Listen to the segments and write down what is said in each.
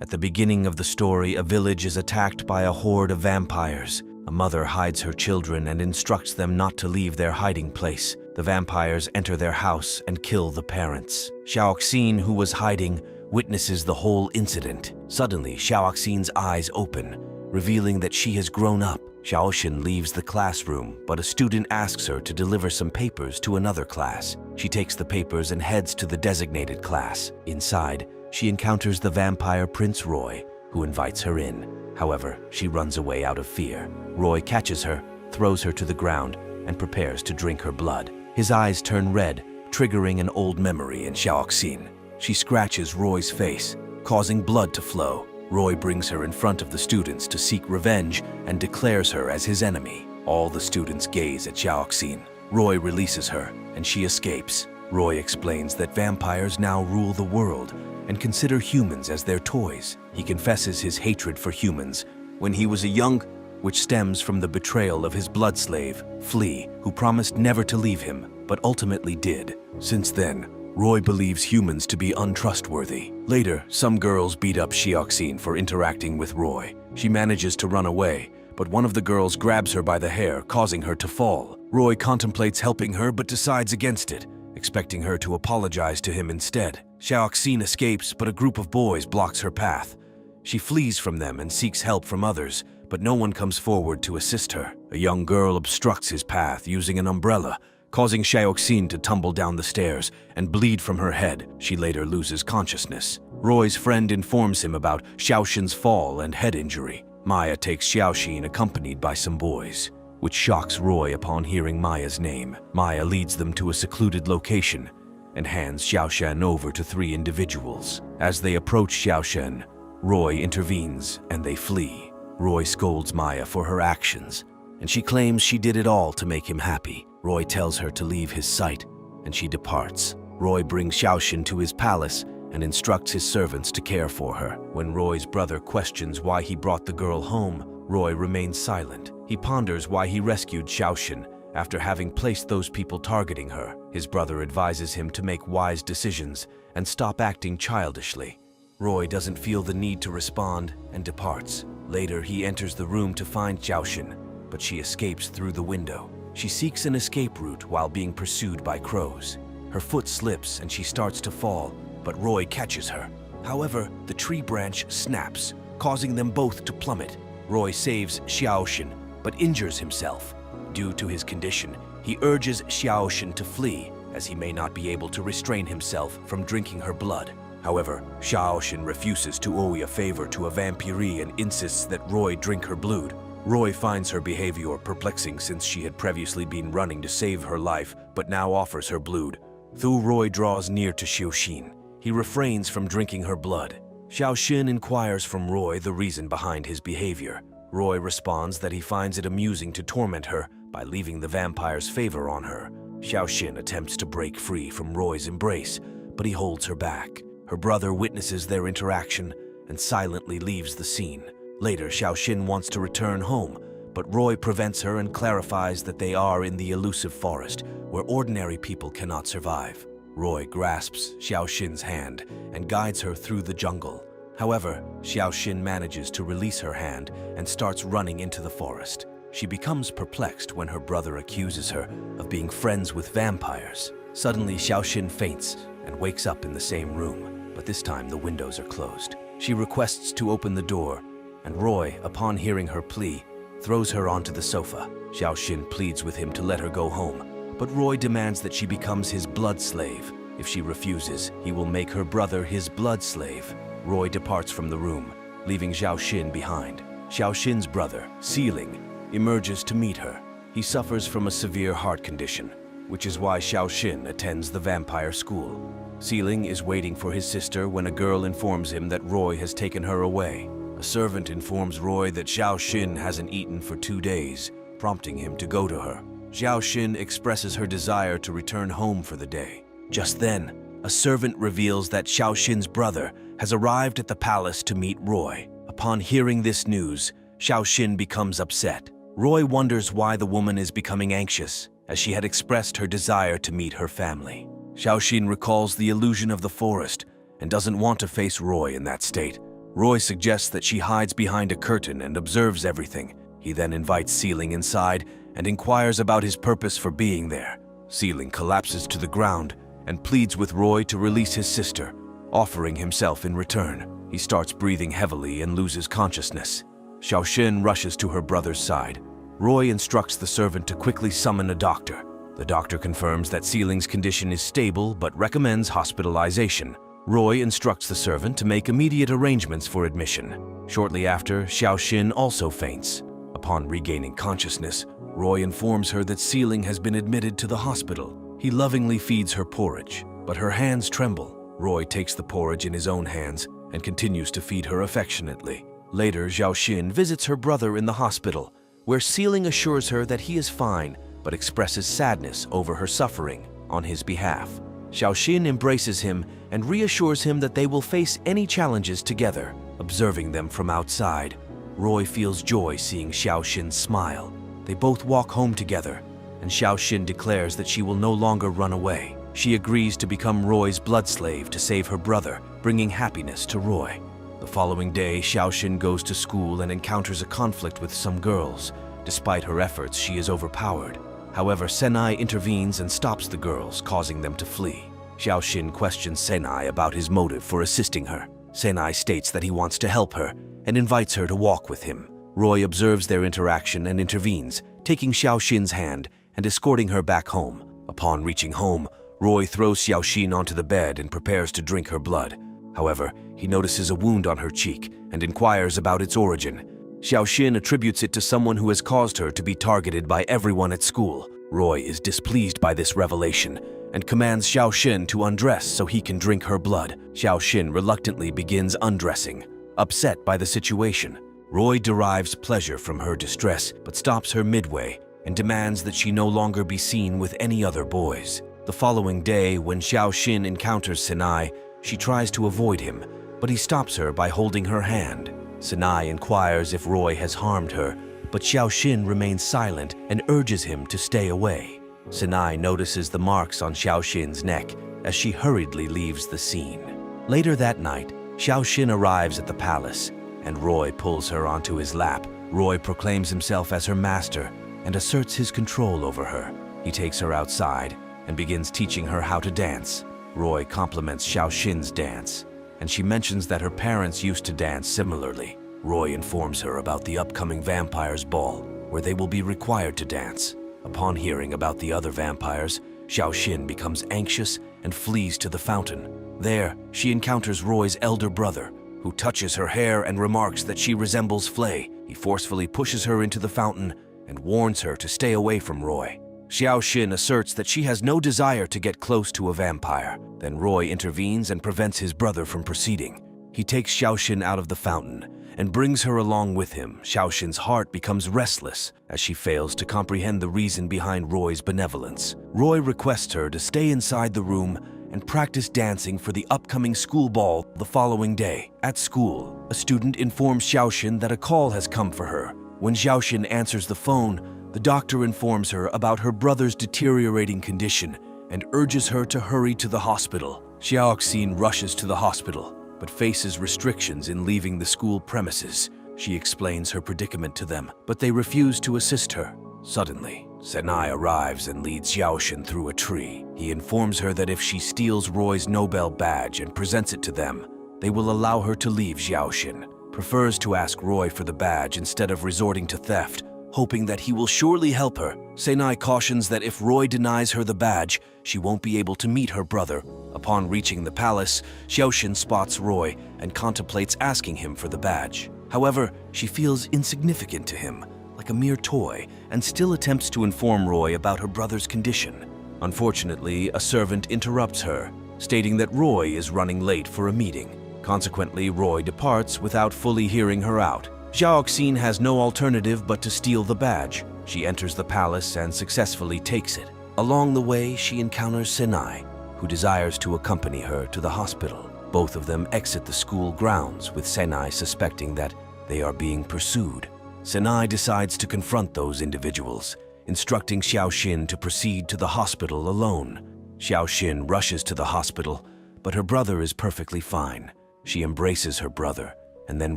At the beginning of the story, a village is attacked by a horde of vampires. A mother hides her children and instructs them not to leave their hiding place. The vampires enter their house and kill the parents. Xiaoxin, who was hiding, witnesses the whole incident. Suddenly, Xiaoxin's eyes open, revealing that she has grown up. Xiaoxin leaves the classroom, but a student asks her to deliver some papers to another class. She takes the papers and heads to the designated class. Inside, she encounters the vampire Prince Roy, who invites her in. However, she runs away out of fear. Roy catches her, throws her to the ground, and prepares to drink her blood. His eyes turn red, triggering an old memory in Xiaoxin. She scratches Roy's face, causing blood to flow. Roy brings her in front of the students to seek revenge and declares her as his enemy. All the students gaze at Xiaoxin. Roy releases her, and she escapes. Roy explains that vampires now rule the world and consider humans as their toys. He confesses his hatred for humans when he was young, which stems from the betrayal of his blood slave, Flea, who promised never to leave him, but ultimately did. Since then, Roy believes humans to be untrustworthy. Later, some girls beat up Xiaoxin for interacting with Roy. She manages to run away, but one of the girls grabs her by the hair, causing her to fall. Roy contemplates helping her but decides against it, expecting her to apologize to him instead. Xiaoxin escapes, but a group of boys blocks her path. She flees from them and seeks help from others, but no one comes forward to assist her. A young girl obstructs his path using an umbrella, causing Xiaoxin to tumble down the stairs and bleed from her head. She later loses consciousness. Roy's friend informs him about Xiaoxin's fall and head injury. Maya takes Xiaoxin accompanied by some boys, which shocks Roy upon hearing Maya's name. Maya leads them to a secluded location and hands Xiaoxin over to 3 individuals. As they approach Xiaoxin, Roy intervenes and they flee. Roy scolds Maya for her actions, and she claims she did it all to make him happy. Roy tells her to leave his sight, and she departs. Roy brings Xiaoxin to his palace and instructs his servants to care for her. When Roy's brother questions why he brought the girl home, Roy remains silent. He ponders why he rescued Xiaoxin after having placed those people targeting her. His brother advises him to make wise decisions and stop acting childishly. Roy doesn't feel the need to respond and departs. Later, he enters the room to find Xiaoxin, but she escapes through the window. She seeks an escape route while being pursued by crows. Her foot slips and she starts to fall, but Roy catches her. However, the tree branch snaps, causing them both to plummet. Roy saves Xiaoxin, but injures himself. Due to his condition, he urges Xiaoxin to flee, as he may not be able to restrain himself from drinking her blood. However, Xiaoxin refuses to owe a favor to a vampire and insists that Roy drink her blood. Roy finds her behavior perplexing since she had previously been running to save her life, but now offers her blood. Though Roy draws near to Xiaoxin, he refrains from drinking her blood. Xiaoxin inquires from Roy the reason behind his behavior. Roy responds that he finds it amusing to torment her by leaving the vampire's favor on her. Xiaoxin attempts to break free from Roy's embrace, but he holds her back. Her brother witnesses their interaction and silently leaves the scene. Later, Xiaoxin wants to return home, but Roy prevents her and clarifies that they are in the elusive forest, where ordinary people cannot survive. Roy grasps Xiaoxin's hand and guides her through the jungle. However, Xiaoxin manages to release her hand and starts running into the forest. She becomes perplexed when her brother accuses her of being friends with vampires. Suddenly, Xiaoxin faints and wakes up in the same room, but this time the windows are closed. She requests to open the door, and Roy, upon hearing her plea, throws her onto the sofa. Xiaoxin pleads with him to let her go home, but Roy demands that she becomes his blood slave. If she refuses, he will make her brother his blood slave. Roy departs from the room, leaving Xiaoxin behind. Xiaoxin's brother, Xiling, emerges to meet her. He suffers from a severe heart condition, which is why Xiaoxin attends the vampire school. Xiling is waiting for his sister when a girl informs him that Roy has taken her away. A servant informs Roy that Xiaoxin hasn't eaten for 2 days, prompting him to go to her. Xiaoxin expresses her desire to return home for the day. Just then, a servant reveals that Xiaoxin's brother has arrived at the palace to meet Roy. Upon hearing this news, Xiaoxin becomes upset. Roy wonders why the woman is becoming anxious, as she had expressed her desire to meet her family. Xiaoxin recalls the illusion of the forest and doesn't want to face Roy in that state. Roy suggests that she hides behind a curtain and observes everything. He then invites Sealing inside and inquires about his purpose for being there. Sealing collapses to the ground and pleads with Roy to release his sister, offering himself in return. He starts breathing heavily and loses consciousness. Xiaoxin rushes to her brother's side. Roy instructs the servant to quickly summon a doctor. The doctor confirms that Sealing's condition is stable but recommends hospitalization. Roy instructs the servant to make immediate arrangements for admission. Shortly after, Xiaoxin also faints. Upon regaining consciousness, Roy informs her that Sealing has been admitted to the hospital. He lovingly feeds her porridge, but her hands tremble. Roy takes the porridge in his own hands and continues to feed her affectionately. Later, Xiaoxin visits her brother in the hospital, where Sealing assures her that he is fine, but expresses sadness over her suffering on his behalf. Xiaoxin embraces him and reassures him that they will face any challenges together. Observing them from outside, Roy feels joy seeing Xiaoxin smile. They both walk home together, and Xiaoxin declares that she will no longer run away. She agrees to become Roy's blood slave to save her brother, bringing happiness to Roy. The following day, Xiaoxin goes to school and encounters a conflict with some girls. Despite her efforts, she is overpowered. However, Senai intervenes and stops the girls, causing them to flee. Xiaoxin questions Senai about his motive for assisting her. Senai states that he wants to help her and invites her to walk with him. Roy observes their interaction and intervenes, taking Xiaoxin's hand and escorting her back home. Upon reaching home, Roy throws Xiaoxin onto the bed and prepares to drink her blood. However, he notices a wound on her cheek and inquires about its origin. Xiaoxin attributes it to someone who has caused her to be targeted by everyone at school. Roy is displeased by this revelation and commands Xiaoxin to undress so he can drink her blood. Xiaoxin reluctantly begins undressing. Upset by the situation, Roy derives pleasure from her distress but stops her midway and demands that she no longer be seen with any other boys. The following day, when Xiaoxin encounters Senai, she tries to avoid him, but he stops her by holding her hand. Senai inquires if Roy has harmed her, but Xiaoxin remains silent and urges him to stay away. Senai notices the marks on Xiaoxin's neck as she hurriedly leaves the scene. Later that night, Xiaoxin arrives at the palace, and Roy pulls her onto his lap. Roy proclaims himself as her master and asserts his control over her. He takes her outside and begins teaching her how to dance. Roy compliments Xiaoxin's dance, and she mentions that her parents used to dance similarly. Roy informs her about the upcoming vampires' ball, where they will be required to dance. Upon hearing about the other vampires, Xiaoxin becomes anxious and flees to the fountain. There, she encounters Roy's elder brother, who touches her hair and remarks that she resembles Flay. He forcefully pushes her into the fountain and warns her to stay away from Roy. Xiaoxin asserts that she has no desire to get close to a vampire. Then Roy intervenes and prevents his brother from proceeding. He takes Xiaoxin out of the fountain and brings her along with him. Xiaoxin's heart becomes restless as she fails to comprehend the reason behind Roy's benevolence. Roy requests her to stay inside the room and practice dancing for the upcoming school ball the following day. At school, a student informs Xiaoxin that a call has come for her. When Xiaoxin answers the phone, the doctor informs her about her brother's deteriorating condition and urges her to hurry to the hospital. Xiaoxin rushes to the hospital, but faces restrictions in leaving the school premises. She explains her predicament to them, but they refuse to assist her. Suddenly, Senai arrives and leads Xiaoxin through a tree. He informs her that if she steals Roy's Nobel badge and presents it to them, they will allow her to leave. Xiaoxin prefers to ask Roy for the badge instead of resorting to theft, hoping that he will surely help her. Senai cautions that if Roy denies her the badge, she won't be able to meet her brother. Upon reaching the palace, Xiaoxin spots Roy and contemplates asking him for the badge. However, she feels insignificant to him, like a mere toy, and still attempts to inform Roy about her brother's condition. Unfortunately, a servant interrupts her, stating that Roy is running late for a meeting. Consequently, Roy departs without fully hearing her out. Xiaoxin has no alternative but to steal the badge. She enters the palace and successfully takes it. Along the way, she encounters Senai, who desires to accompany her to the hospital. Both of them exit the school grounds, with Senai suspecting that they are being pursued. Senai decides to confront those individuals, instructing Xiaoxin to proceed to the hospital alone. Xiaoxin rushes to the hospital, but her brother is perfectly fine. She embraces her brother and then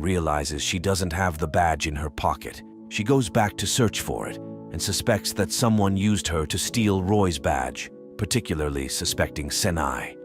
realizes she doesn't have the badge in her pocket. She goes back to search for it and suspects that someone used her to steal Roy's badge, particularly suspecting Senai.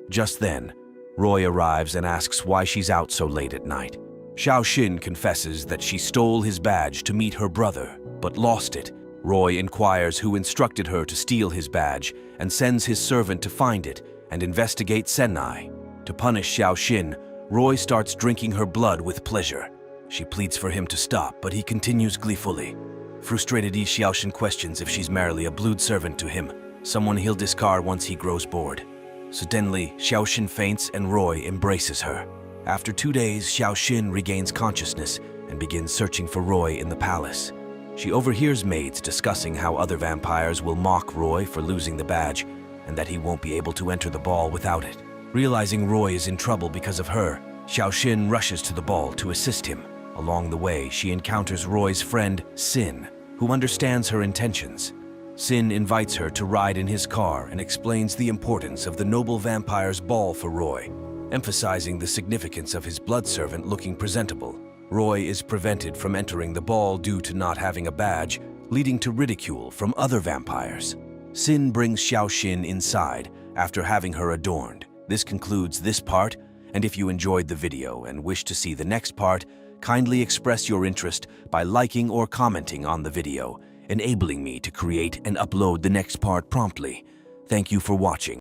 Just then, Roy arrives and asks why she's out so late at night. Xiaoxin confesses that she stole his badge to meet her brother, but lost it. Roy inquires who instructed her to steal his badge and sends his servant to find it and investigate Senai. To punish Xiaoxin, Roy starts drinking her blood with pleasure. She pleads for him to stop, but he continues gleefully. Frustrated, Xiaoxin questions if she's merely a blood servant to him, someone he'll discard once he grows bored. Suddenly, Xiaoxin faints and Roy embraces her. After 2 days, Xiaoxin regains consciousness and begins searching for Roy in the palace. She overhears maids discussing how other vampires will mock Roy for losing the badge and that he won't be able to enter the ball without it. Realizing Roy is in trouble because of her, Xiaoxin rushes to the ball to assist him. Along the way, she encounters Roy's friend, Sin, who understands her intentions. Sin invites her to ride in his car and explains the importance of the noble vampire's ball for Roy, emphasizing the significance of his blood servant looking presentable. Roy is prevented from entering the ball due to not having a badge, leading to ridicule from other vampires. Sin brings Xiaoxin inside after having her adorned. This concludes this part, and if you enjoyed the video and wish to see the next part, kindly express your interest by liking or commenting on the video, enabling me to create and upload the next part promptly. Thank you for watching.